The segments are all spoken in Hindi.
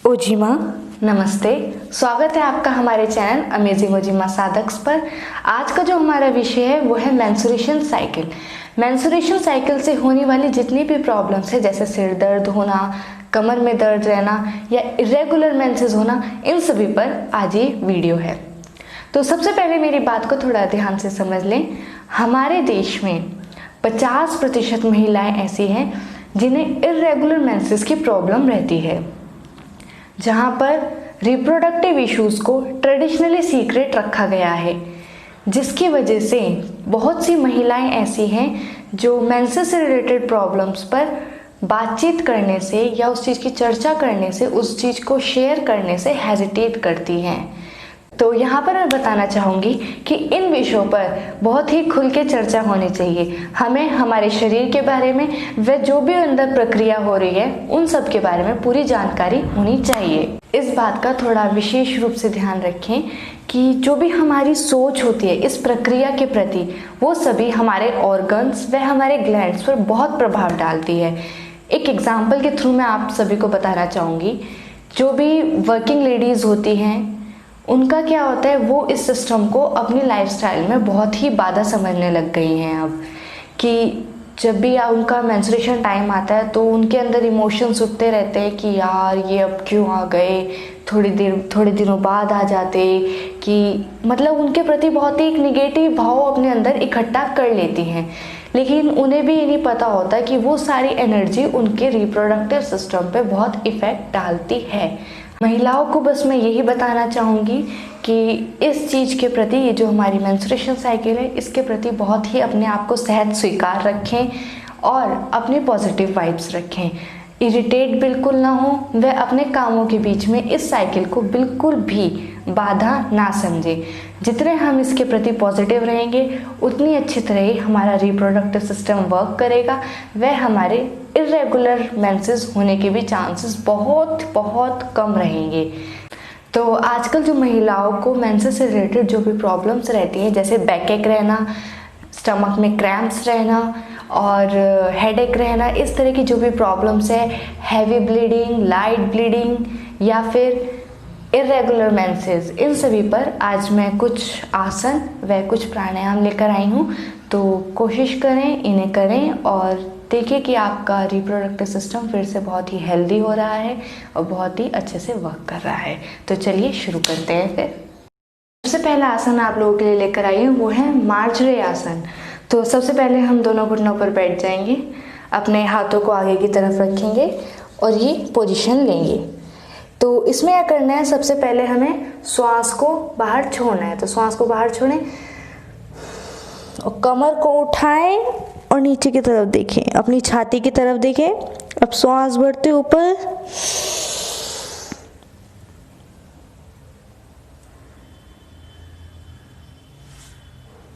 ओजिमा। नमस्ते, स्वागत है आपका हमारे चैनल अमेजिंग ओजिमा साधक्स पर। आज का जो हमारा विषय है वो है मेंस्ट्रुएशन साइकिल। मेंस्ट्रुएशन साइकिल से होने वाली जितनी भी प्रॉब्लम्स है, जैसे सिर दर्द होना, कमर में दर्द रहना या इरेगुलर मेंसेस होना, इन सभी पर आज ये वीडियो है। तो सबसे पहले मेरी बात को थोड़ा ध्यान से समझ लें। हमारे देश में 50% महिलाएं ऐसी हैं जिन्हें इरेगुलर मेंसेस की प्रॉब्लम रहती है, जहाँ पर रिप्रोडक्टिव इश्यूज को ट्रेडिशनली सीक्रेट रखा गया है, जिसकी वजह से बहुत सी महिलाएं ऐसी हैं जो मेंसेस से रिलेटेड प्रॉब्लम्स पर बातचीत करने से या उस चीज़ की चर्चा करने से, उस चीज़ को शेयर करने से हेजिटेट करती हैं। तो यहाँ पर मैं बताना चाहूँगी कि इन विषयों पर बहुत ही खुल के चर्चा होनी चाहिए। हमें हमारे शरीर के बारे में व जो भी अंदर प्रक्रिया हो रही है उन सब के बारे में पूरी जानकारी होनी चाहिए। इस बात का थोड़ा विशेष रूप से ध्यान रखें कि जो भी हमारी सोच होती है इस प्रक्रिया के प्रति, वो सभी हमारे ऑर्गन्स व हमारे ग्लैंड्स पर बहुत प्रभाव डालती है। एक एग्जाम्पल के थ्रू मैं आप सभी को बताना चाहूँगी। जो भी वर्किंग लेडीज़ होती हैं, उनका क्या होता है, वो इस सिस्टम को अपनी लाइफस्टाइल में बहुत ही बाधा समझने लग गई हैं अब, कि जब भी उनका मेंस्ट्रुएशन टाइम आता है तो उनके अंदर इमोशंस उठते रहते हैं कि यार ये अब क्यों आ गए, थोड़े दिनों बाद आ जाते, कि मतलब उनके प्रति बहुत ही एक निगेटिव भाव अपने अंदर इकट्ठा कर लेती हैं। लेकिन उन्हें भी ये नहीं पता होता कि वो सारी एनर्जी उनके रिप्रोडक्टिव सिस्टम पे बहुत इफ़ेक्ट डालती है। महिलाओं को बस मैं यही बताना चाहूँगी कि इस चीज़ के प्रति, ये जो हमारी मेंस्ट्रुएशन साइकिल है, इसके प्रति बहुत ही अपने आप को सहज स्वीकार रखें और अपनी पॉजिटिव वाइब्स रखें। इरिटेट बिल्कुल ना हो व अपने कामों के बीच में इस साइकिल को बिल्कुल भी बाधा ना समझें। जितने हम इसके प्रति पॉजिटिव रहेंगे उतनी अच्छी तरह ही हमारा रिप्रोडक्टिव सिस्टम वर्क करेगा व हमारे इरेगुलर मेंसेस होने के भी चांसेस बहुत बहुत कम रहेंगे। तो आजकल जो महिलाओं को मेंसेस से रिलेटेड जो भी प्रॉब्लम्स रहती हैं, जैसे बैकएक रहना, स्टमक में क्रैम्प्स रहना और हेडेक रहना, इस तरह की जो भी प्रॉब्लम्स है, हैवी ब्लीडिंग, लाइट ब्लीडिंग या फिर इरेगुलर मेंसेस, इन सभी पर आज मैं कुछ आसन व कुछ प्राणायाम लेकर आई हूँ। तो कोशिश करें, इन्हें करें और देखिए कि आपका रिप्रोडक्टिव सिस्टम फिर से बहुत ही हेल्दी हो रहा है और बहुत ही अच्छे से वर्क कर रहा है। तो चलिए शुरू करते हैं। फिर सबसे पहला आसन आप लोगों के लिए लेकर आई हूँ, वो है मार्जरी आसन। तो सबसे पहले हम दोनों घुटनों पर बैठ जाएंगे, अपने हाथों को आगे की तरफ रखेंगे और ये पोजीशन लेंगे। तो इसमें क्या करना है, सबसे पहले हमें श्वास को बाहर छोड़ना है। तो श्वास को बाहर छोड़ें और कमर को उठाएं और नीचे की तरफ देखें, अपनी छाती की तरफ देखें। अब श्वास बढ़ते ऊपर,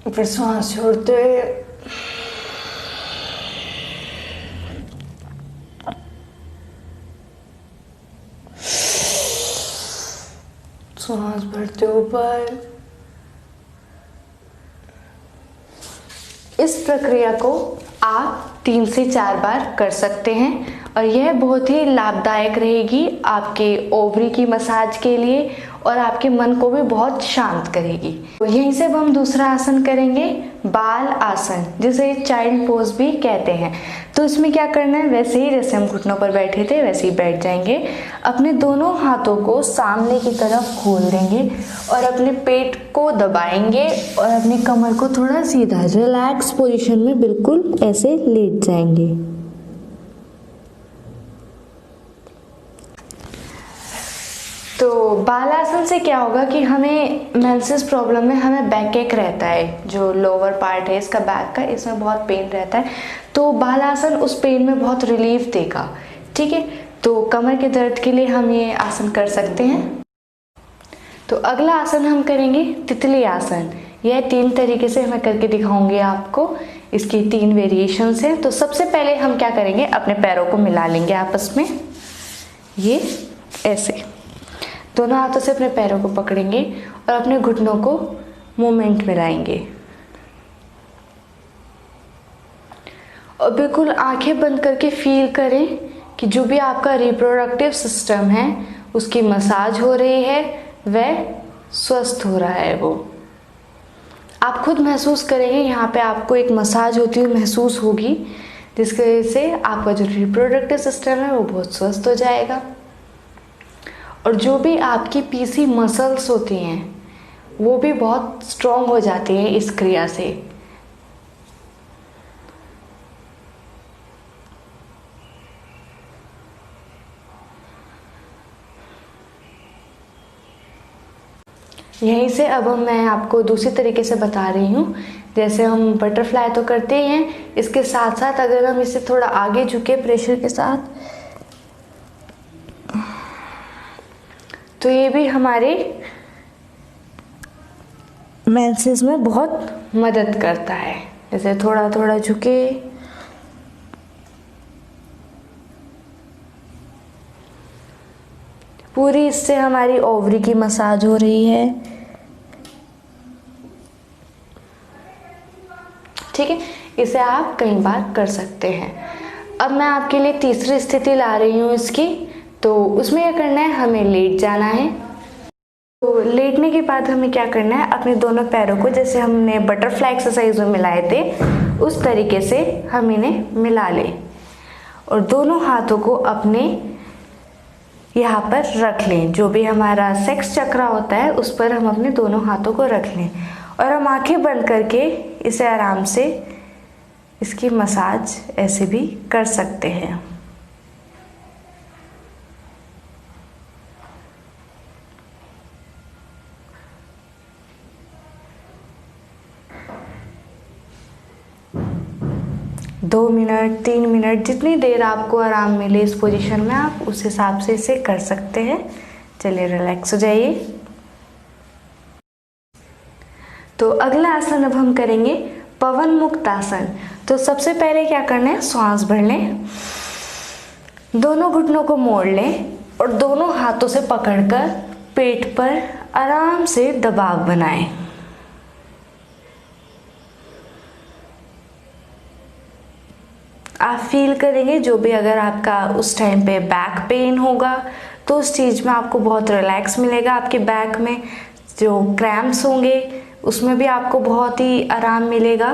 फिर श्वास छोड़ते, श्वास भरते ऊपर। इस प्रक्रिया को आप 3 से 4 बार कर सकते हैं और यह बहुत ही लाभदायक रहेगी आपके ओवरी की मसाज के लिए और आपके मन को भी बहुत शांत करेगी। तो यहीं से अब हम दूसरा आसन करेंगे, बाल आसन, जिसे चाइल्ड पोज भी कहते हैं। तो इसमें क्या करना है, वैसे ही जैसे हम घुटनों पर बैठे थे वैसे ही बैठ जाएंगे। अपने दोनों हाथों को सामने की तरफ खोल देंगे और अपने पेट को दबाएंगे और अपनी कमर को थोड़ा सीधा रिलैक्स पोजीशन में बिल्कुल ऐसे लेट जाएंगे। तो बालासन से क्या होगा कि हमें मेंसेस प्रॉब्लम में हमें बैक एक रहता है, जो लोअर पार्ट है इसका बैक का, इसमें बहुत पेन रहता है। तो बालासन उस पेन में बहुत रिलीफ देगा। ठीक है, तो कमर के दर्द के लिए हम ये आसन कर सकते हैं। तो अगला आसन हम करेंगे तितली आसन। यह 3 तरीके से मैं करके दिखाऊंगी आपको, इसकी 3 वेरिएशंस हैं। तो सबसे पहले हम क्या करेंगे, अपने पैरों को मिला लेंगे आपस में, ये ऐसे दोनों हाथों से अपने पैरों को पकड़ेंगे और अपने घुटनों को मूवमेंट में लाएंगे और बिल्कुल आंखें बंद करके फील करें कि जो भी आपका रिप्रोडक्टिव सिस्टम है उसकी मसाज हो रही है, वह स्वस्थ हो रहा है। वो आप खुद महसूस करेंगे, यहाँ पे आपको एक मसाज होती हुई महसूस होगी, जिसकी वजह से आपका जो रिप्रोडक्टिव सिस्टम है वो बहुत स्वस्थ हो जाएगा। और जो भी आपकी पीसी मसल्स होती हैं वो भी बहुत स्ट्रॉन्ग हो जाती हैं इस क्रिया से। यहीं से अब मैं आपको दूसरी तरीके से बता रही हूँ। जैसे हम बटरफ्लाई तो करते ही हैं, इसके साथ साथ अगर हम इसे थोड़ा आगे झुके प्रेशर के साथ, तो ये भी हमारे मेंसेस में बहुत मदद करता है। जैसे थोड़ा थोड़ा झुके, पूरी इससे हमारी ओवरी की मसाज हो रही है। ठीक है, इसे आप कई बार कर सकते हैं। अब मैं आपके लिए तीसरी स्थिति ला रही हूँ इसकी। तो उसमें क्या करना है, हमें लेट जाना है। तो लेटने के बाद हमें क्या करना है, अपने दोनों पैरों को जैसे हमने बटरफ्लाई एक्सरसाइज में मिलाए थे उस तरीके से हम इन्हें मिला लें और दोनों हाथों को अपने यहाँ पर रख लें। जो भी हमारा सेक्स चक्र होता है उस पर हम अपने दोनों हाथों को रख लें और हम आंखें बंद करके इसे आराम से इसकी मसाज ऐसे भी कर सकते हैं। दो मिनट 3 मिनट जितनी देर आपको आराम मिले इस पोजीशन में, आप उस हिसाब से इसे कर सकते हैं। चलिए रिलैक्स हो जाइए। तो अगला आसन अब हम करेंगे पवन मुक्त आसन। तो सबसे पहले क्या करना है, श्वास भर लें, दोनों घुटनों को मोड़ लें और दोनों हाथों से पकड़कर पेट पर आराम से दबाव बनाएं। आप फील करेंगे जो भी अगर आपका उस टाइम पे बैक पेन होगा तो उस चीज़ में आपको बहुत रिलैक्स मिलेगा। आपके बैक में जो क्रैम्प्स होंगे उसमें भी आपको बहुत ही आराम मिलेगा।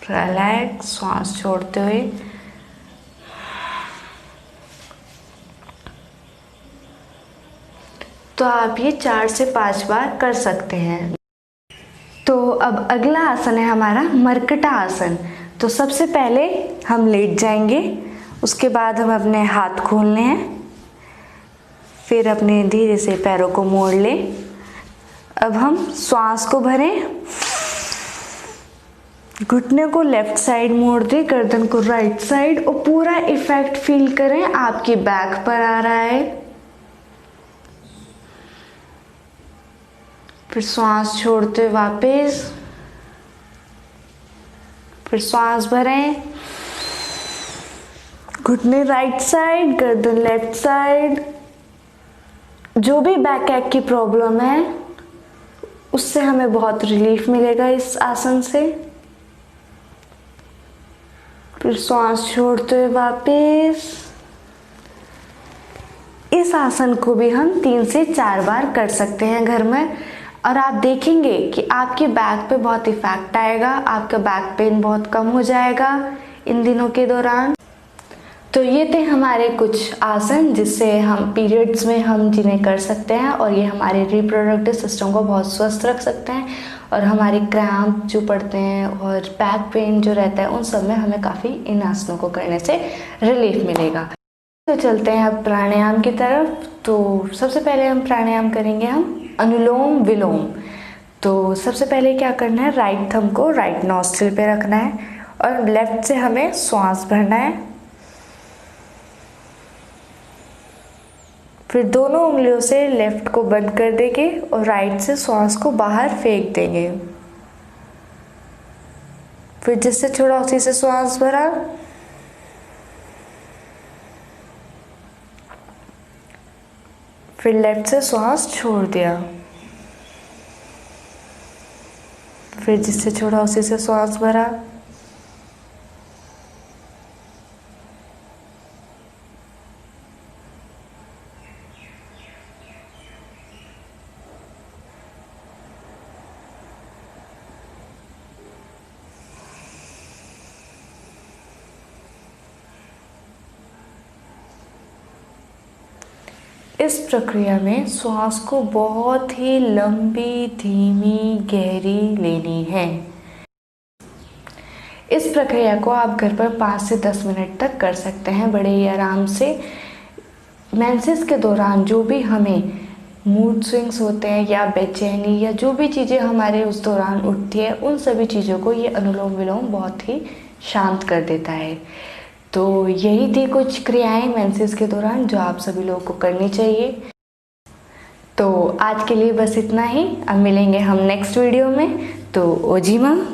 रिलैक्स, सांस छोड़ते हुए। तो आप ये 4 से 5 बार कर सकते हैं। तो अब अगला आसन है हमारा मरकटा आसन। तो सबसे पहले हम लेट जाएंगे, उसके बाद हम अपने हाथ खोलने हैं, फिर अपने धीरे से पैरों को मोड़ लें। अब हम श्वास को भरें, घुटने को लेफ्ट साइड मोड़ दें, गर्दन को राइट साइड और पूरा इफेक्ट फील करें आपकी बैक पर आ रहा है। फिर श्वास छोड़ते हुए वापस, फिर श्वास भरें, घुटने राइट साइड, गर्दन लेफ्ट साइड। जो भी बैक एक की प्रॉब्लम है उससे हमें बहुत रिलीफ मिलेगा इस आसन से। फिर श्वास छोड़ते हुए वापस। इस आसन को भी हम 3 से 4 बार कर सकते हैं घर में और आप देखेंगे कि आपके बैक पे बहुत इफेक्ट आएगा, आपका बैक पेन बहुत कम हो जाएगा इन दिनों के दौरान। तो ये थे हमारे कुछ आसन जिससे हम पीरियड्स में हम जिन्हें कर सकते हैं और ये हमारे रिप्रोडक्टिव सिस्टम को बहुत स्वस्थ रख सकते हैं और हमारे क्रैम्प जो पड़ते हैं और बैक पेन जो रहता है उन सब में हमें काफ़ी इन आसनों को करने से रिलीफ मिलेगा। तो चलते हैं अब प्राणायाम की तरफ। तो सबसे पहले हम प्राणायाम करेंगे हम अनुलोम विलोम। तो सबसे पहले क्या करना है, राइट थंब को राइट नॉस्ट्रिल पे रखना है और लेफ्ट से हमें श्वास भरना है। फिर दोनों उंगलियों से लेफ्ट को बंद कर देंगे और राइट से श्वास को बाहर फेंक देंगे। फिर जिससे छोड़ा उसी से श्वास भरा। फिर लेफ्ट से श्वास छोड़ दिया। फिर जिससे छोड़ा उसी से श्वास भरा। इस प्रक्रिया में श्वास को बहुत ही लंबी, धीमी, गहरी लेनी है। इस प्रक्रिया को आप घर पर 5 से 10 मिनट तक कर सकते हैं बड़े ही आराम से। मेंसेस के दौरान जो भी हमें मूड स्विंग्स होते हैं या बेचैनी या जो भी चीज़ें हमारे उस दौरान उठती है, उन सभी चीज़ों को ये अनुलोम विलोम बहुत ही शांत कर देता है। तो यही थी कुछ क्रियाएं मेंसेस के दौरान जो आप सभी लोगों को करनी चाहिए। तो आज के लिए बस इतना ही। अब मिलेंगे हम नेक्स्ट वीडियो में। तो ओजीमा।